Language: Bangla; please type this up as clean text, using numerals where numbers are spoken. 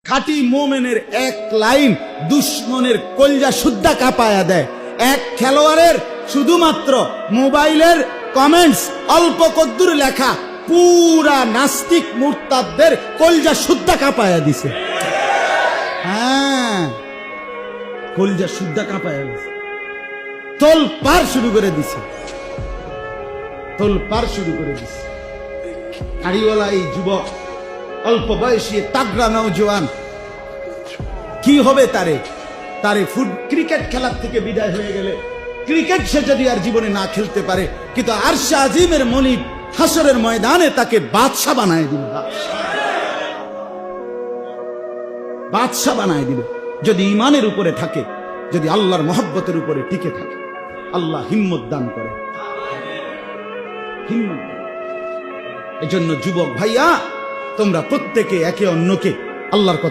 খাঁটি মোমেনের এক লাইন দুশ্মনের কলজা সুদ্ধা কাঁপায়া দেয়। এক খেলোয়াড়ের শুধুমাত্র মোবাইলের কমেন্টস অল্প কদ্দুর লেখা পুরা নাস্তিক মুরতাদদের কলজা সুদ্ধা কাঁপায়া দিছে। হ্যাঁ, কলজা সুদ্ধা কাঁপায়া দিছে, তোল পার শুরু করে দিছে, তোল পার শুরু করে দিছে। দাড়িওয়ালা এই যুবক, অল্প বয়সী তাগড়া নওজোয়ান, কি হবে তারে? তারে ক্রিকেট খেলার থেকে বিদায় হয়ে গেলে, ক্রিকেট সে যদি আর জীবনে না খেলতে পারে, কিন্তু আরশে আজিমের মনিব হাসরের ময়দানে তাকে বাদশা বানায় দিবে, বাদশা বানায় দিবে, যদি ইমানের উপরে থাকে, যদি আল্লাহর মহব্বতের উপরে টিকে থাকে। আল্লাহ হিম্মত দান করে, হিম্মত। এজন্য যুবক ভাইয়া, তোমরা প্রত্যেকে একে অন্যকে আল্লাহর কথা